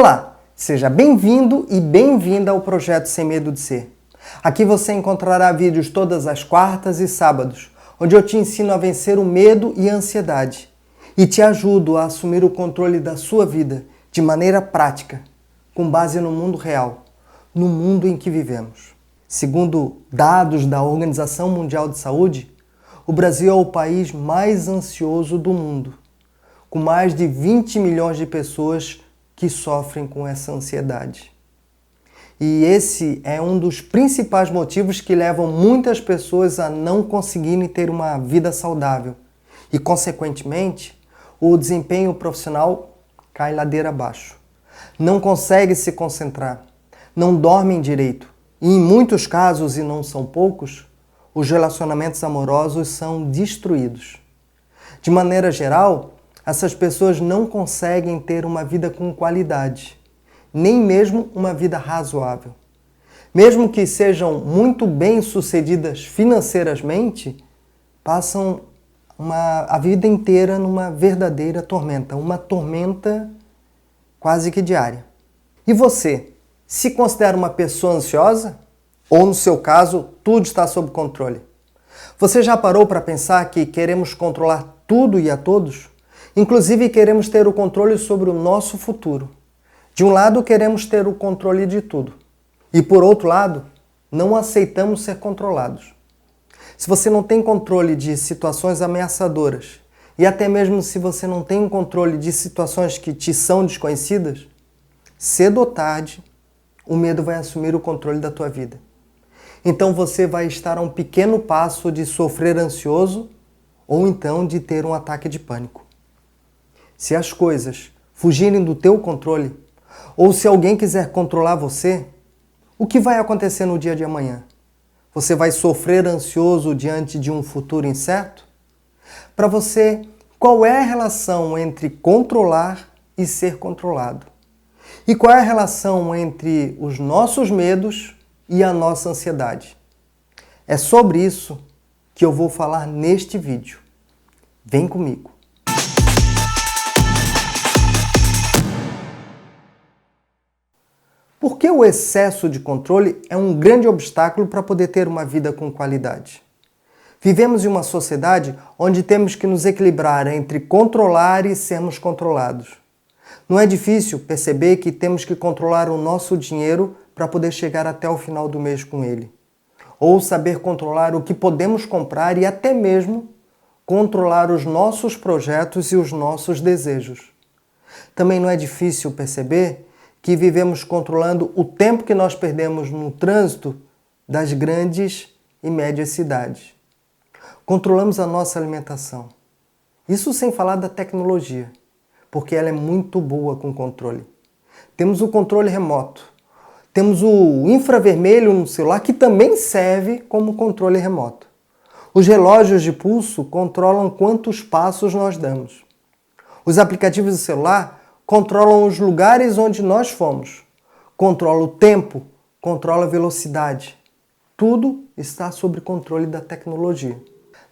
Olá, seja bem-vindo e bem-vinda ao Projeto Sem Medo de Ser. Aqui você encontrará vídeos todas as quartas e sábados, onde eu te ensino a vencer o medo e a ansiedade e te ajudo a assumir o controle da sua vida de maneira prática, com base no mundo real, no mundo em que vivemos. Segundo dados da Organização Mundial de Saúde, o Brasil é o país mais ansioso do mundo, com mais de 20 milhões de pessoas que sofrem com essa ansiedade. E esse é um dos principais motivos que levam muitas pessoas a não conseguirem ter uma vida saudável e, consequentemente, o desempenho profissional cai ladeira abaixo. Não consegue se concentrar, não dormem direito e, em muitos casos, e não são poucos, os relacionamentos amorosos são destruídos. De maneira geral, essas pessoas não conseguem ter uma vida com qualidade, nem mesmo uma vida razoável. Mesmo que sejam muito bem-sucedidas financeiramente, passam a vida inteira numa verdadeira tormenta, uma tormenta quase que diária. E você, se considera uma pessoa ansiosa? Ou, no seu caso, tudo está sob controle? Você já parou para pensar que queremos controlar tudo e a todos? Inclusive, queremos ter o controle sobre o nosso futuro. De um lado, queremos ter o controle de tudo. E, por outro lado, não aceitamos ser controlados. Se você não tem controle de situações ameaçadoras, e até mesmo se você não tem controle de situações que te são desconhecidas, cedo ou tarde, o medo vai assumir o controle da tua vida. Então você vai estar a um pequeno passo de sofrer ansioso ou então de ter um ataque de pânico. Se as coisas fugirem do teu controle, ou se alguém quiser controlar você, o que vai acontecer no dia de amanhã? Você vai sofrer ansioso diante de um futuro incerto? Para você, qual é a relação entre controlar e ser controlado? E qual é a relação entre os nossos medos e a nossa ansiedade? É sobre isso que eu vou falar neste vídeo. Vem comigo. Por que o excesso de controle é um grande obstáculo para poder ter uma vida com qualidade? Vivemos em uma sociedade onde temos que nos equilibrar entre controlar e sermos controlados. Não é difícil perceber que temos que controlar o nosso dinheiro para poder chegar até o final do mês com ele. Ou saber controlar o que podemos comprar e até mesmo controlar os nossos projetos e os nossos desejos. Também não é difícil perceber que vivemos controlando o tempo que nós perdemos no trânsito das grandes e médias cidades. Controlamos a nossa alimentação. Isso sem falar da tecnologia, porque ela é muito boa com controle. Temos o controle remoto. Temos o infravermelho no celular, que também serve como controle remoto. Os relógios de pulso controlam quantos passos nós damos. Os aplicativos do celular controlam os lugares onde nós fomos. Controla o tempo, controla a velocidade. Tudo está sob controle da tecnologia.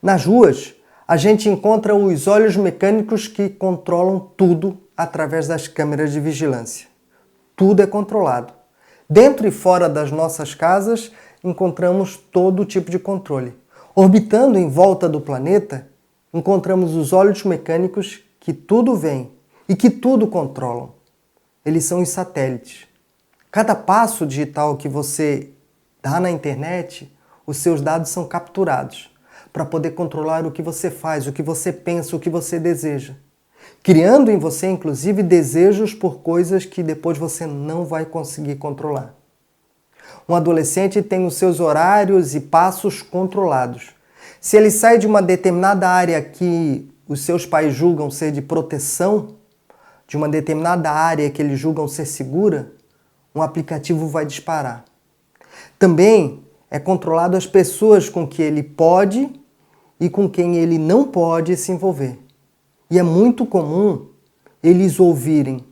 Nas ruas, a gente encontra os olhos mecânicos que controlam tudo através das câmeras de vigilância. Tudo é controlado. Dentro e fora das nossas casas, encontramos todo tipo de controle. Orbitando em volta do planeta, encontramos os olhos mecânicos que tudo veem e que tudo controlam. Eles são os satélites. Cada passo digital que você dá na internet, os seus dados são capturados para poder controlar o que você faz, o que você pensa, o que você deseja. Criando em você, inclusive, desejos por coisas que depois você não vai conseguir controlar. Um adolescente tem os seus horários e passos controlados. Se ele sai de uma determinada área que os seus pais julgam ser de proteção, de uma determinada área que eles julgam ser segura, um aplicativo vai disparar. Também é controlado as pessoas com que ele pode e com quem ele não pode se envolver. E é muito comum eles ouvirem: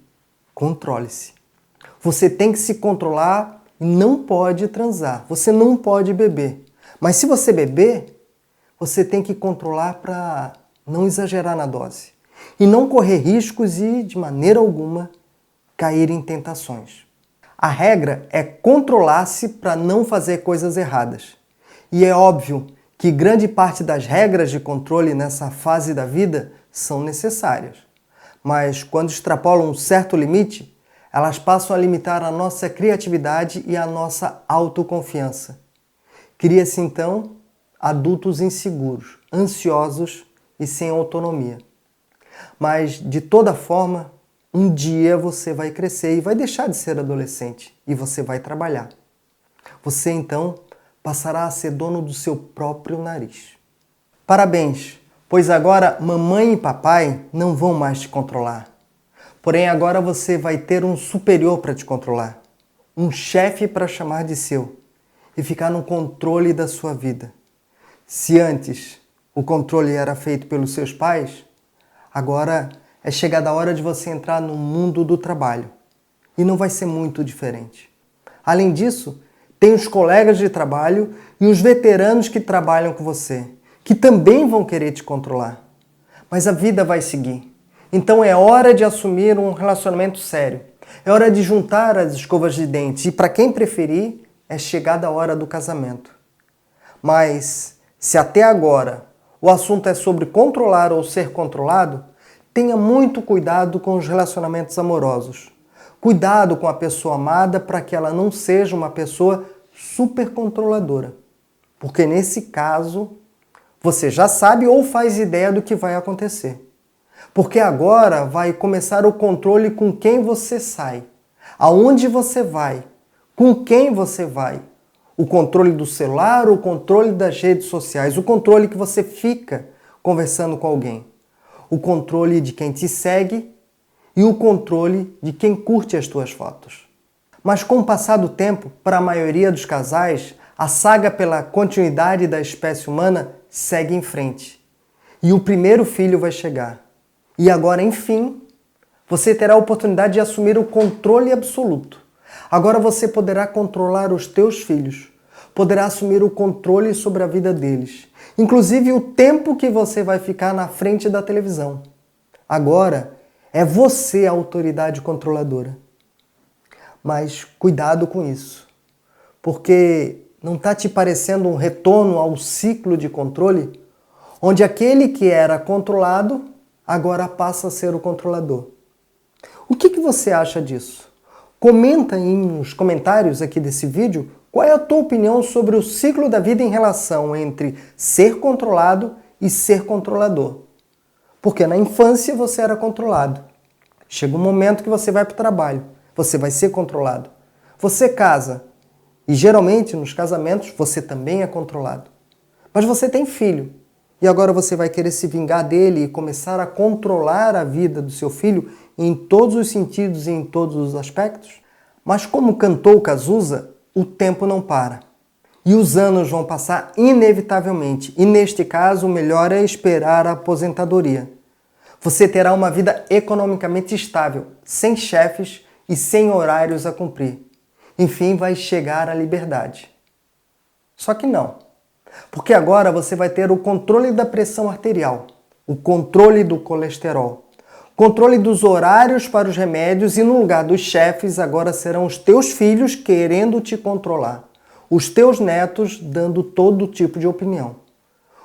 controle-se. Você tem que se controlar e não pode transar. Você não pode beber. Mas se você beber, você tem que controlar para não exagerar na dose. E não correr riscos e, de maneira alguma, cair em tentações. A regra é controlar-se para não fazer coisas erradas. E é óbvio que grande parte das regras de controle nessa fase da vida são necessárias. Mas quando extrapolam um certo limite, elas passam a limitar a nossa criatividade e a nossa autoconfiança. Cria-se então adultos inseguros, ansiosos e sem autonomia. Mas, de toda forma, um dia você vai crescer e vai deixar de ser adolescente e você vai trabalhar. Você então passará a ser dono do seu próprio nariz. Parabéns, pois agora mamãe e papai não vão mais te controlar. Porém, agora você vai ter um superior para te controlar, um chefe para chamar de seu e ficar no controle da sua vida. Se antes o controle era feito pelos seus pais, agora é chegada a hora de você entrar no mundo do trabalho. E não vai ser muito diferente. Além disso, tem os colegas de trabalho e os veteranos que trabalham com você, que também vão querer te controlar. Mas a vida vai seguir. Então é hora de assumir um relacionamento sério. É hora de juntar as escovas de dentes. E para quem preferir, é chegada a hora do casamento. Mas se até agora o assunto é sobre controlar ou ser controlado, tenha muito cuidado com os relacionamentos amorosos. Cuidado com a pessoa amada para que ela não seja uma pessoa super controladora. Porque nesse caso, você já sabe ou faz ideia do que vai acontecer. Porque agora vai começar o controle com quem você sai, aonde você vai, com quem você vai. O controle do celular, o controle das redes sociais, o controle que você fica conversando com alguém. O controle de quem te segue e o controle de quem curte as tuas fotos. Mas com o passar do tempo, para a maioria dos casais, a saga pela continuidade da espécie humana segue em frente. E o primeiro filho vai chegar. E agora, enfim, você terá a oportunidade de assumir o controle absoluto. Agora você poderá controlar os teus filhos, poderá assumir o controle sobre a vida deles, inclusive o tempo que você vai ficar na frente da televisão. Agora é você a autoridade controladora. Mas cuidado com isso, porque não está te parecendo um retorno ao ciclo de controle, onde aquele que era controlado agora passa a ser o controlador. O que você acha disso? Comenta aí nos comentários aqui desse vídeo qual é a tua opinião sobre o ciclo da vida em relação entre ser controlado e ser controlador. Porque na infância você era controlado. Chega um momento que você vai para o trabalho, você vai ser controlado. Você casa e geralmente nos casamentos você também é controlado. Mas você tem filho. E agora você vai querer se vingar dele e começar a controlar a vida do seu filho em todos os sentidos e em todos os aspectos? Mas como cantou Cazuza, o tempo não para. E os anos vão passar inevitavelmente. E neste caso, o melhor é esperar a aposentadoria. Você terá uma vida economicamente estável, sem chefes e sem horários a cumprir. Enfim, vai chegar à liberdade. Só que não. Porque agora você vai ter o controle da pressão arterial, o controle do colesterol, controle dos horários para os remédios e no lugar dos chefes agora serão os teus filhos querendo te controlar, os teus netos dando todo tipo de opinião.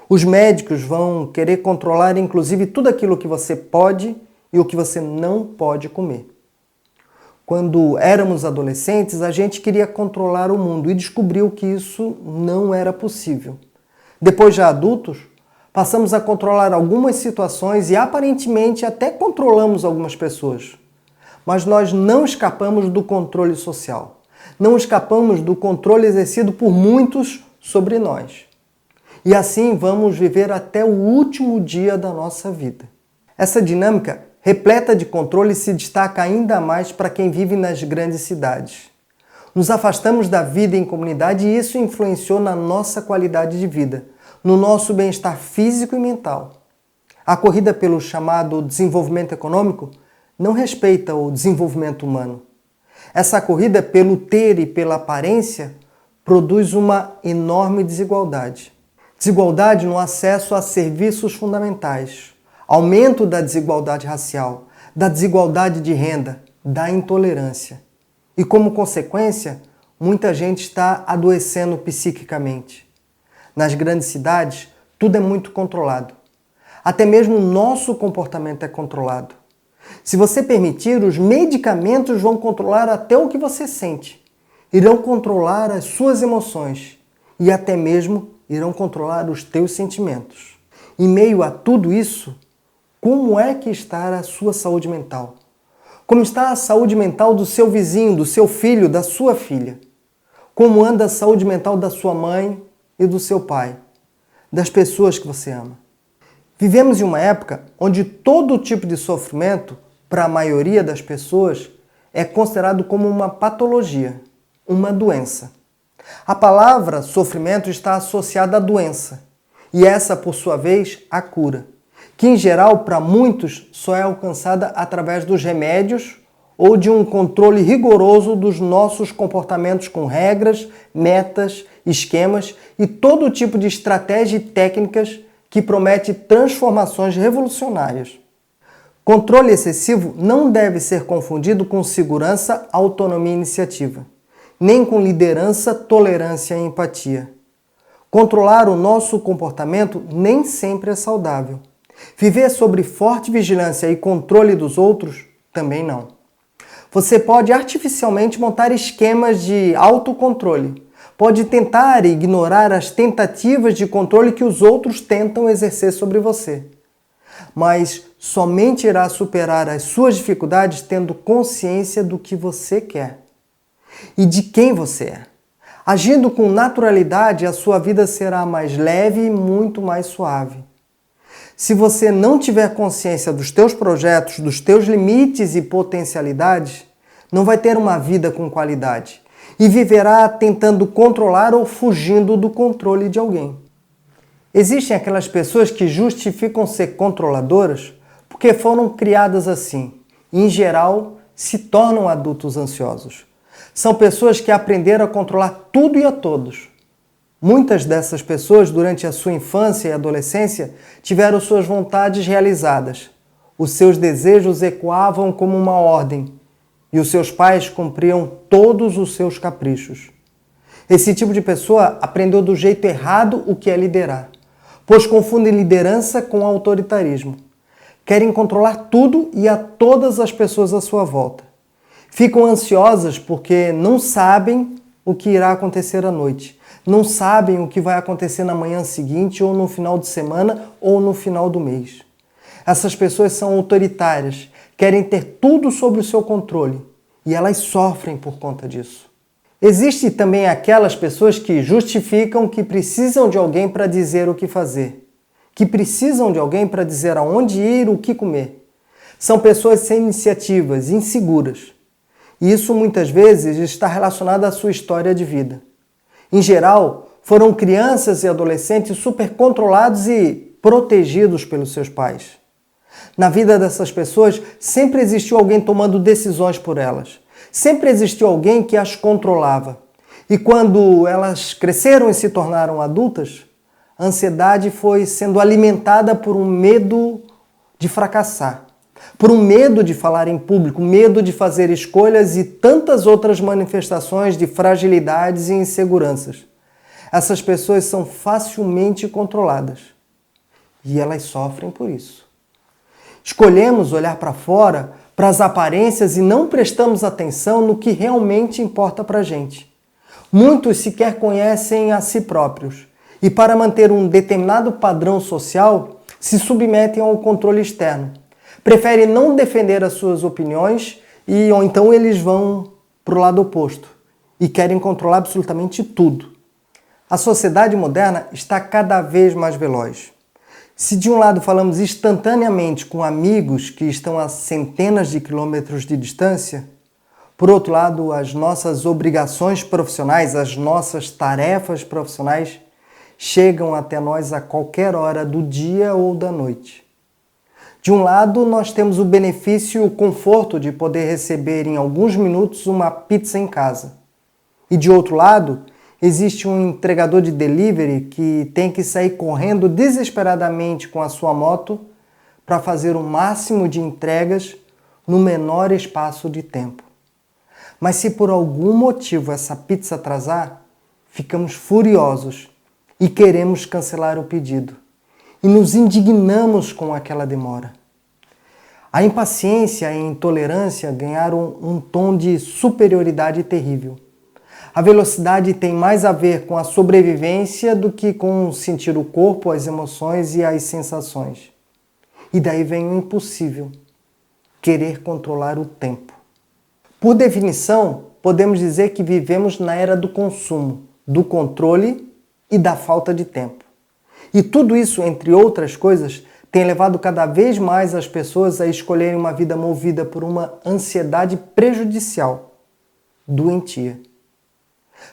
Os médicos vão querer controlar inclusive tudo aquilo que você pode e o que você não pode comer. Quando éramos adolescentes, a gente queria controlar o mundo e descobriu que isso não era possível. Depois de adultos, passamos a controlar algumas situações e aparentemente até controlamos algumas pessoas. Mas nós não escapamos do controle social. Não escapamos do controle exercido por muitos sobre nós. E assim vamos viver até o último dia da nossa vida. Essa dinâmica repleta de controle se destaca ainda mais para quem vive nas grandes cidades. Nos afastamos da vida em comunidade e isso influenciou na nossa qualidade de vida, no nosso bem-estar físico e mental. A corrida pelo chamado desenvolvimento econômico não respeita o desenvolvimento humano. Essa corrida pelo ter e pela aparência produz uma enorme desigualdade. Desigualdade no acesso a serviços fundamentais, aumento da desigualdade racial, da desigualdade de renda, da intolerância. E como consequência, muita gente está adoecendo psiquicamente. Nas grandes cidades, tudo é muito controlado. Até mesmo o nosso comportamento é controlado. Se você permitir, os medicamentos vão controlar até o que você sente. Irão controlar as suas emoções e até mesmo irão controlar os teus sentimentos. Em meio a tudo isso, como é que está a sua saúde mental? Como está a saúde mental do seu vizinho, do seu filho, da sua filha? Como anda a saúde mental da sua mãe e do seu pai? Das pessoas que você ama? Vivemos em uma época onde todo tipo de sofrimento, para a maioria das pessoas, é considerado como uma patologia, uma doença. A palavra sofrimento está associada à doença, e essa, por sua vez, à cura, que em geral, para muitos, só é alcançada através dos remédios ou de um controle rigoroso dos nossos comportamentos com regras, metas, esquemas e todo tipo de estratégia e técnicas que promete transformações revolucionárias. Controle excessivo não deve ser confundido com segurança, autonomia e iniciativa, nem com liderança, tolerância e empatia. Controlar o nosso comportamento nem sempre é saudável. Viver sob forte vigilância e controle dos outros também não. Você pode artificialmente montar esquemas de autocontrole. Pode tentar ignorar as tentativas de controle que os outros tentam exercer sobre você. Mas somente irá superar as suas dificuldades tendo consciência do que você quer e de quem você é. Agindo com naturalidade, a sua vida será mais leve e muito mais suave. Se você não tiver consciência dos teus projetos, dos teus limites e potencialidades, não vai ter uma vida com qualidade e viverá tentando controlar ou fugindo do controle de alguém. Existem aquelas pessoas que justificam ser controladoras porque foram criadas assim e, em geral, se tornam adultos ansiosos. São pessoas que aprenderam a controlar tudo e a todos. Muitas dessas pessoas, durante a sua infância e adolescência, tiveram suas vontades realizadas. Os seus desejos ecoavam como uma ordem e os seus pais cumpriam todos os seus caprichos. Esse tipo de pessoa aprendeu do jeito errado o que é liderar, pois confundem liderança com autoritarismo. Querem controlar tudo e a todas as pessoas à sua volta. Ficam ansiosas porque não sabem o que irá acontecer à noite. Não sabem o que vai acontecer na manhã seguinte, ou no final de semana, ou no final do mês. Essas pessoas são autoritárias, querem ter tudo sob o seu controle, e elas sofrem por conta disso. Existem também aquelas pessoas que justificam que precisam de alguém para dizer o que fazer, que precisam de alguém para dizer aonde ir, o que comer. São pessoas sem iniciativas, inseguras. E isso muitas vezes está relacionado à sua história de vida. Em geral, foram crianças e adolescentes super controlados e protegidos pelos seus pais. Na vida dessas pessoas, sempre existiu alguém tomando decisões por elas. Sempre existiu alguém que as controlava. E quando elas cresceram e se tornaram adultas, a ansiedade foi sendo alimentada por um medo de fracassar, por um medo de falar em público, medo de fazer escolhas e tantas outras manifestações de fragilidades e inseguranças. Essas pessoas são facilmente controladas e elas sofrem por isso. Escolhemos olhar para fora, para as aparências e não prestamos atenção no que realmente importa para a gente. Muitos sequer conhecem a si próprios e, para manter um determinado padrão social, se submetem ao controle externo. Preferem não defender as suas opiniões ou então eles vão para o lado oposto e querem controlar absolutamente tudo. A sociedade moderna está cada vez mais veloz. Se de um lado falamos instantaneamente com amigos que estão a centenas de quilômetros de distância, por outro lado, as nossas obrigações profissionais, as nossas tarefas profissionais chegam até nós a qualquer hora do dia ou da noite. De um lado, nós temos o benefício e o conforto de poder receber em alguns minutos uma pizza em casa. E de outro lado, existe um entregador de delivery que tem que sair correndo desesperadamente com a sua moto para fazer o máximo de entregas no menor espaço de tempo. Mas se por algum motivo essa pizza atrasar, ficamos furiosos e queremos cancelar o pedido. E nos indignamos com aquela demora. A impaciência e a intolerância ganharam um tom de superioridade terrível. A velocidade tem mais a ver com a sobrevivência do que com sentir o corpo, as emoções e as sensações. E daí vem o impossível: querer controlar o tempo. Por definição, podemos dizer que vivemos na era do consumo, do controle e da falta de tempo. E tudo isso, entre outras coisas, tem levado cada vez mais as pessoas a escolherem uma vida movida por uma ansiedade prejudicial, doentia.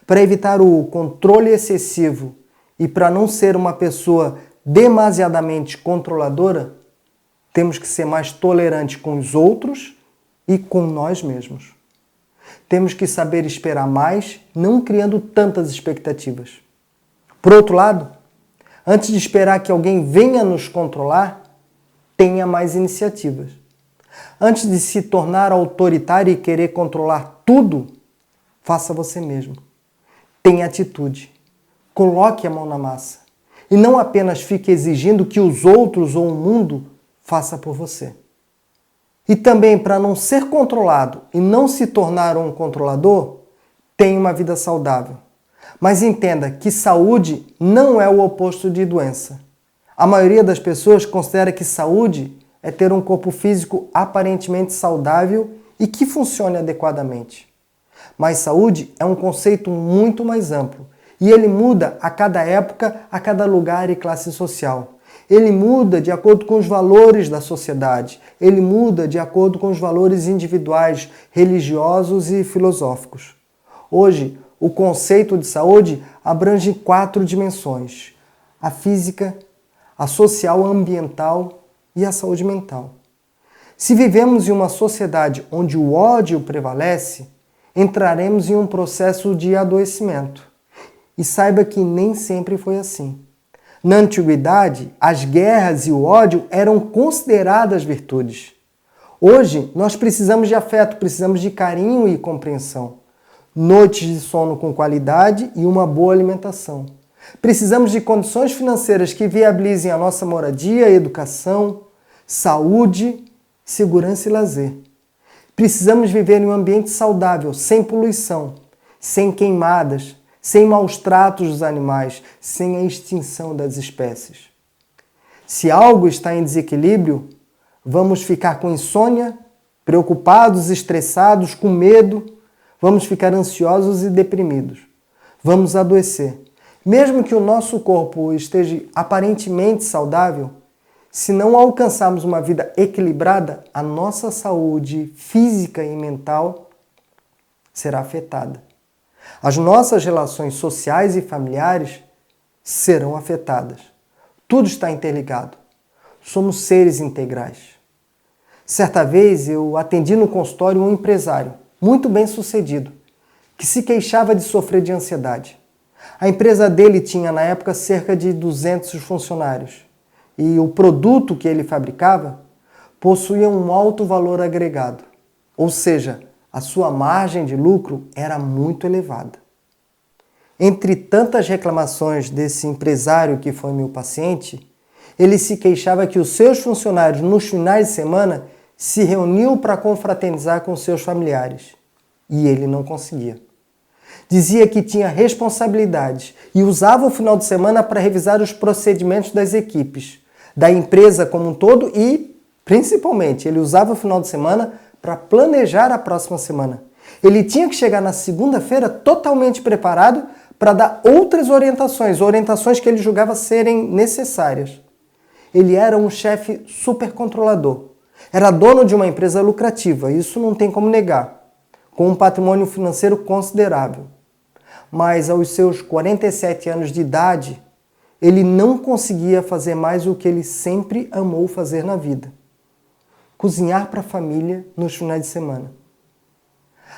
Para evitar o controle excessivo e para não ser uma pessoa demasiadamente controladora, temos que ser mais tolerantes com os outros e com nós mesmos. Temos que saber esperar mais, não criando tantas expectativas. Por outro lado, antes de esperar que alguém venha nos controlar, tenha mais iniciativas. Antes de se tornar autoritário e querer controlar tudo, faça você mesmo. Tenha atitude. Coloque a mão na massa. E não apenas fique exigindo que os outros ou o mundo faça por você. E também, para não ser controlado e não se tornar um controlador, tenha uma vida saudável. Mas entenda que saúde não é o oposto de doença. A maioria das pessoas considera que saúde é ter um corpo físico aparentemente saudável e que funcione adequadamente. Mas saúde é um conceito muito mais amplo e ele muda a cada época, a cada lugar e classe social. Ele muda de acordo com os valores da sociedade, ele muda de acordo com os valores individuais, religiosos e filosóficos. Hoje, o conceito de saúde abrange 4 dimensões: a física, a social, a ambiental e a saúde mental. Se vivemos em uma sociedade onde o ódio prevalece, entraremos em um processo de adoecimento. E saiba que nem sempre foi assim. Na antiguidade, as guerras e o ódio eram consideradas virtudes. Hoje, nós precisamos de afeto, precisamos de carinho e compreensão. Noites de sono com qualidade e uma boa alimentação. Precisamos de condições financeiras que viabilizem a nossa moradia, educação, saúde, segurança e lazer. Precisamos viver em um ambiente saudável, sem poluição, sem queimadas, sem maus tratos dos animais, sem a extinção das espécies. Se algo está em desequilíbrio, vamos ficar com insônia, preocupados, estressados, com medo, vamos ficar ansiosos e deprimidos. Vamos adoecer. Mesmo que o nosso corpo esteja aparentemente saudável, se não alcançarmos uma vida equilibrada, a nossa saúde física e mental será afetada. As nossas relações sociais e familiares serão afetadas. Tudo está interligado. Somos seres integrais. Certa vez eu atendi no consultório um empresário muito bem sucedido que se queixava de sofrer de ansiedade. A empresa dele tinha na época cerca de 200 funcionários e o produto que ele fabricava possuía um alto valor agregado, ou seja, a sua margem de lucro era muito elevada. Entre tantas reclamações desse empresário que foi meu paciente, ele se queixava que os seus funcionários nos finais de semana se reuniam para confraternizar com seus familiares e ele não conseguia. Dizia que tinha responsabilidades e usava o final de semana para revisar os procedimentos das equipes, da empresa como um todo e, principalmente, ele usava o final de semana para planejar a próxima semana. Ele tinha que chegar na segunda-feira totalmente preparado para dar outras orientações que ele julgava serem necessárias. Ele era um chefe super controlador. Era dono de uma empresa lucrativa, isso não tem como negar, com um patrimônio financeiro considerável. Mas aos seus 47 anos de idade, ele não conseguia fazer mais o que ele sempre amou fazer na vida: cozinhar para a família nos finais de semana.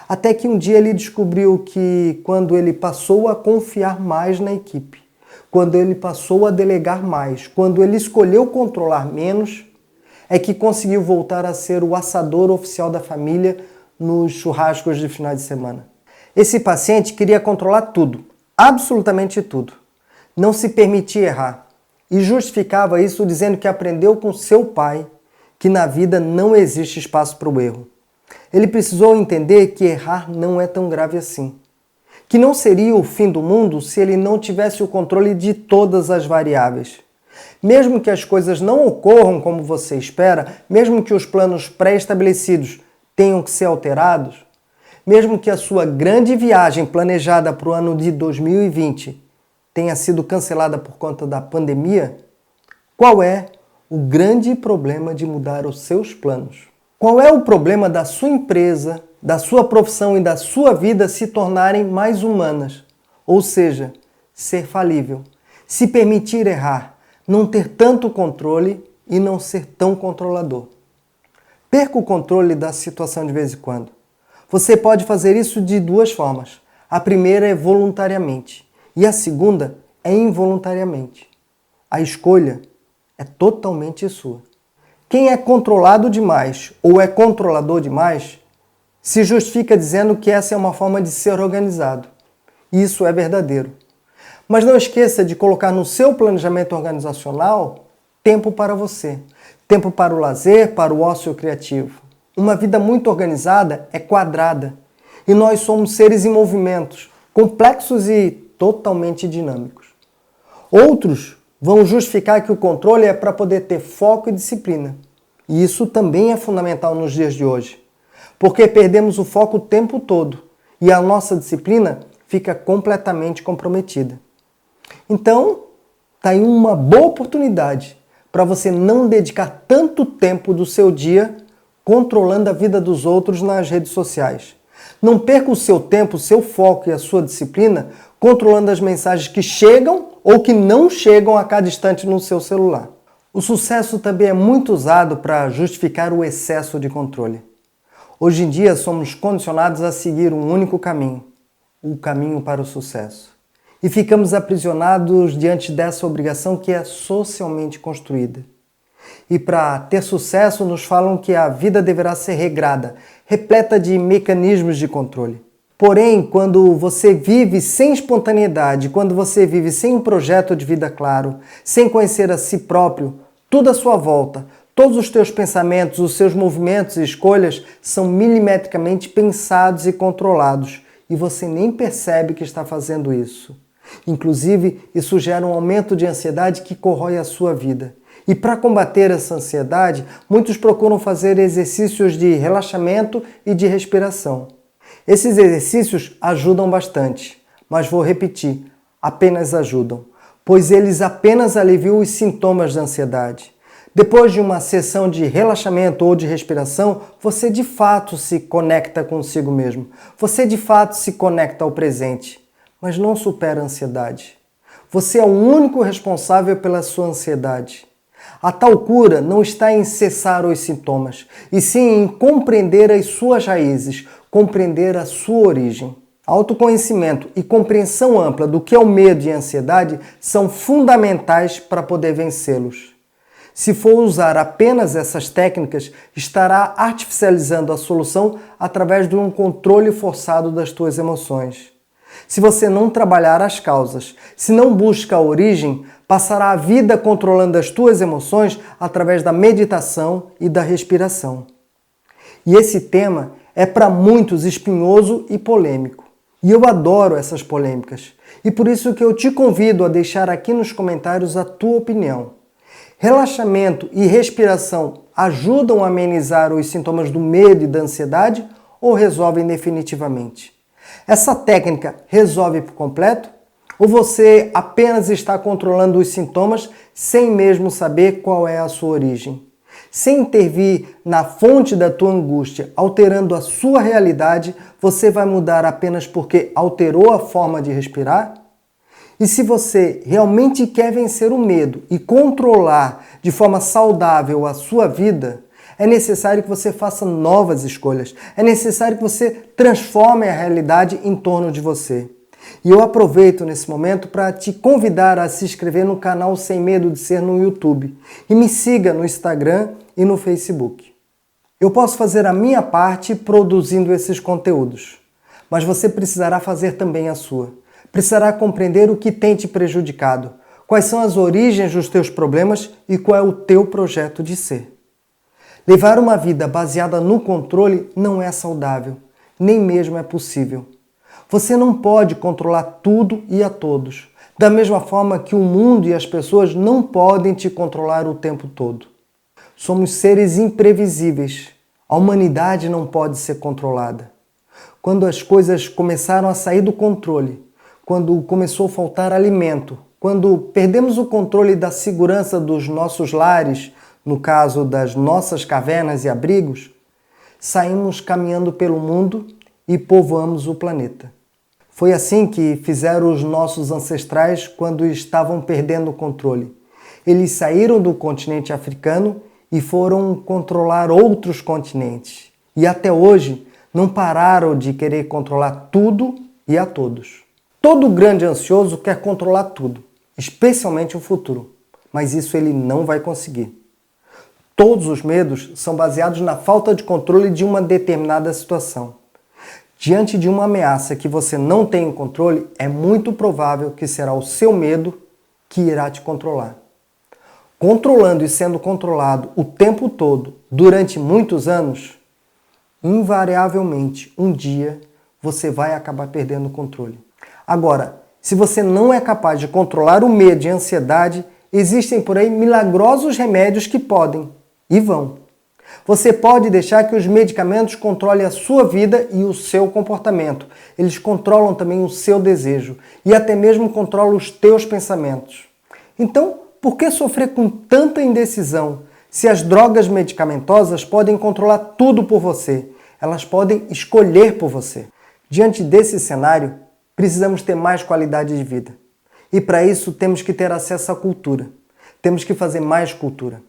Até que um dia ele descobriu que quando ele passou a confiar mais na equipe, quando ele passou a delegar mais, quando ele escolheu controlar menos, é que conseguiu voltar a ser o assador oficial da família nos churrascos de final de semana. Esse paciente queria controlar tudo, absolutamente tudo. Não se permitia errar e justificava isso dizendo que aprendeu com seu pai que na vida não existe espaço para o erro. Ele precisou entender que errar não é tão grave assim. Que não seria o fim do mundo se ele não tivesse o controle de todas as variáveis. Mesmo que as coisas não ocorram como você espera, mesmo que os planos pré-estabelecidos tenham que ser alterados, mesmo que a sua grande viagem planejada para o ano de 2020 tenha sido cancelada por conta da pandemia, qual é o grande problema de mudar os seus planos? Qual é o problema da sua empresa, da sua profissão e da sua vida se tornarem mais humanas? Ou seja, ser falível, se permitir errar, não ter tanto controle e não ser tão controlador. Perca o controle da situação de vez em quando. Você pode fazer isso de duas formas. A primeira é voluntariamente e a segunda é involuntariamente. A escolha é totalmente sua. Quem é controlado demais ou é controlador demais se justifica dizendo que essa é uma forma de ser organizado. E isso é verdadeiro. Mas não esqueça de colocar no seu planejamento organizacional tempo para você, tempo para o lazer, para o ócio criativo. Uma vida muito organizada é quadrada e nós somos seres em movimentos, complexos e totalmente dinâmicos. Outros vão justificar que o controle é para poder ter foco e disciplina. E isso também é fundamental nos dias de hoje, porque perdemos o foco o tempo todo e a nossa disciplina fica completamente comprometida. Então, está aí uma boa oportunidade para você não dedicar tanto tempo do seu dia controlando a vida dos outros nas redes sociais. Não perca o seu tempo, o seu foco e a sua disciplina controlando as mensagens que chegam ou que não chegam a cada instante no seu celular. O sucesso também é muito usado para justificar o excesso de controle. Hoje em dia somos condicionados a seguir um único caminho, o caminho para o sucesso. E ficamos aprisionados diante dessa obrigação que é socialmente construída. E para ter sucesso nos falam que a vida deverá ser regrada, repleta de mecanismos de controle. Porém, quando você vive sem espontaneidade, quando você vive sem um projeto de vida claro, sem conhecer a si próprio, tudo à sua volta, todos os teus pensamentos, os seus movimentos e escolhas são milimetricamente pensados e controlados, e você nem percebe que está fazendo isso. Inclusive, isso gera um aumento de ansiedade que corrói a sua vida. E para combater essa ansiedade, muitos procuram fazer exercícios de relaxamento e de respiração. Esses exercícios ajudam bastante, mas vou repetir, apenas ajudam, pois eles apenas aliviam os sintomas da ansiedade. Depois de uma sessão de relaxamento ou de respiração, você de fato se conecta consigo mesmo. Você de fato se conecta ao presente, mas não supera a ansiedade. Você é o único responsável pela sua ansiedade. A tal cura não está em cessar os sintomas, e sim em compreender as suas raízes, compreender a sua origem. Autoconhecimento e compreensão ampla do que é o medo e a ansiedade são fundamentais para poder vencê-los. Se for usar apenas essas técnicas, estará artificializando a solução através de um controle forçado das tuas emoções. Se você não trabalhar as causas, se não busca a origem, passará a vida controlando as tuas emoções através da meditação e da respiração. E esse tema é para muitos espinhoso e polêmico. E eu adoro essas polêmicas. E por isso que eu te convido a deixar aqui nos comentários a tua opinião. Relaxamento e respiração ajudam a amenizar os sintomas do medo e da ansiedade ou resolvem definitivamente? Essa técnica resolve por completo? Ou você apenas está controlando os sintomas sem mesmo saber qual é a sua origem? Sem intervir na fonte da tua angústia, alterando a sua realidade, você vai mudar apenas porque alterou a forma de respirar? E se você realmente quer vencer o medo e controlar de forma saudável a sua vida, é necessário que você faça novas escolhas. É necessário que você transforme a realidade em torno de você. E eu aproveito nesse momento para te convidar a se inscrever no canal Sem Medo de Ser no YouTube e me siga no Instagram e no Facebook. Eu posso fazer a minha parte produzindo esses conteúdos, mas você precisará fazer também a sua. Precisará compreender o que tem te prejudicado, quais são as origens dos teus problemas e qual é o teu projeto de ser. Levar uma vida baseada no controle não é saudável, nem mesmo é possível. Você não pode controlar tudo e a todos, da mesma forma que o mundo e as pessoas não podem te controlar o tempo todo. Somos seres imprevisíveis. A humanidade não pode ser controlada. Quando as coisas começaram a sair do controle, quando começou a faltar alimento, quando perdemos o controle da segurança dos nossos lares, no caso das nossas cavernas e abrigos, saímos caminhando pelo mundo e povoamos o planeta. Foi assim que fizeram os nossos ancestrais quando estavam perdendo o controle. Eles saíram do continente africano e foram controlar outros continentes. E até hoje não pararam de querer controlar tudo e a todos. Todo grande ansioso quer controlar tudo, especialmente o futuro, mas isso ele não vai conseguir. Todos os medos são baseados na falta de controle de uma determinada situação. Diante de uma ameaça que você não tem o controle, é muito provável que será o seu medo que irá te controlar. Controlando e sendo controlado o tempo todo, durante muitos anos, invariavelmente, um dia, você vai acabar perdendo o controle. Agora, se você não é capaz de controlar o medo e a ansiedade, existem por aí milagrosos remédios que podem e vão. Você pode deixar que os medicamentos controlem a sua vida e o seu comportamento. Eles controlam também o seu desejo e até mesmo controlam os teus pensamentos. Então, por que sofrer com tanta indecisão se as drogas medicamentosas podem controlar tudo por você? Elas podem escolher por você. Diante desse cenário, precisamos ter mais qualidade de vida. E para isso temos que ter acesso à cultura. Temos que fazer mais cultura.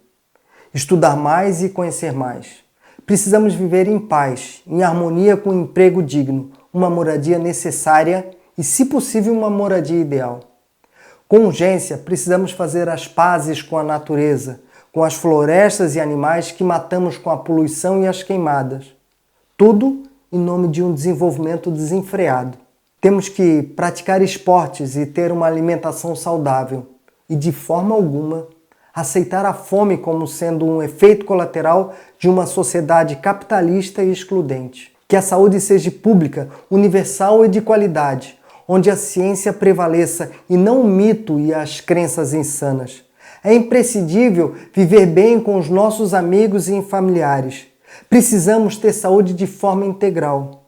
Estudar mais e conhecer mais. Precisamos viver em paz, em harmonia com um emprego digno, uma moradia necessária e, se possível, uma moradia ideal. Com urgência, precisamos fazer as pazes com a natureza, com as florestas e animais que matamos com a poluição e as queimadas. Tudo em nome de um desenvolvimento desenfreado. Temos que praticar esportes e ter uma alimentação saudável e, de forma alguma, aceitar a fome como sendo um efeito colateral de uma sociedade capitalista e excludente. Que a saúde seja pública, universal e de qualidade, onde a ciência prevaleça e não o mito e as crenças insanas. É imprescindível viver bem com os nossos amigos e familiares. Precisamos ter saúde de forma integral.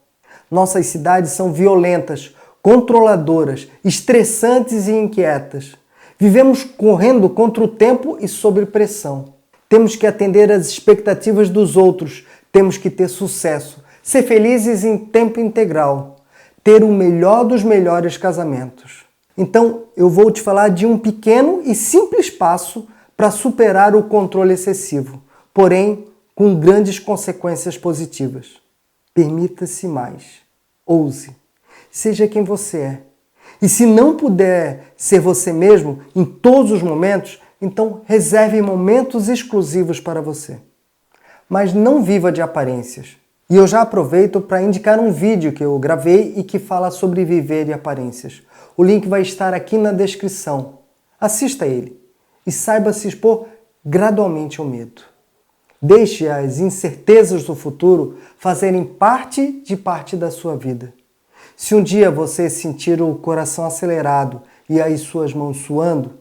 Nossas cidades são violentas, controladoras, estressantes e inquietas. Vivemos correndo contra o tempo e sob pressão. Temos que atender às expectativas dos outros, temos que ter sucesso, ser felizes em tempo integral, ter o melhor dos melhores casamentos. Então, eu vou te falar de um pequeno e simples passo para superar o controle excessivo, porém com grandes consequências positivas. Permita-se mais. Ouse. Seja quem você é. E se não puder ser você mesmo em todos os momentos, então reserve momentos exclusivos para você. Mas não viva de aparências. E eu já aproveito para indicar um vídeo que eu gravei e que fala sobre viver de aparências. O link vai estar aqui na descrição. Assista ele e saiba se expor gradualmente ao medo. Deixe as incertezas do futuro fazerem parte da sua vida. Se um dia você sentir o coração acelerado e as suas mãos suando,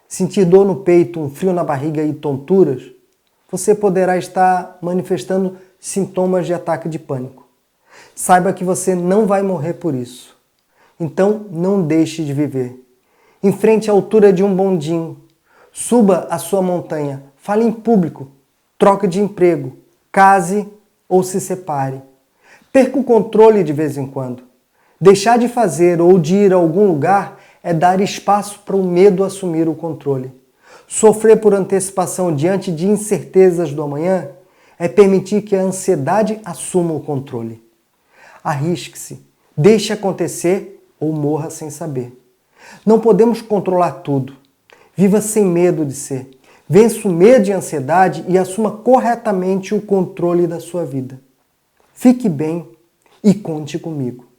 sentir dor no peito, um frio na barriga e tonturas, você poderá estar manifestando sintomas de ataque de pânico. Saiba que você não vai morrer por isso. Então, não deixe de viver. Enfrente a altura de um bondinho. Suba a sua montanha. Fale em público. Troque de emprego. Case ou se separe. Perca o controle de vez em quando. Deixar de fazer ou de ir a algum lugar é dar espaço para o medo assumir o controle. Sofrer por antecipação diante de incertezas do amanhã é permitir que a ansiedade assuma o controle. Arrisque-se, deixe acontecer ou morra sem saber. Não podemos controlar tudo. Viva sem medo de ser. Vença o medo e a ansiedade e assuma corretamente o controle da sua vida. Fique bem e conte comigo.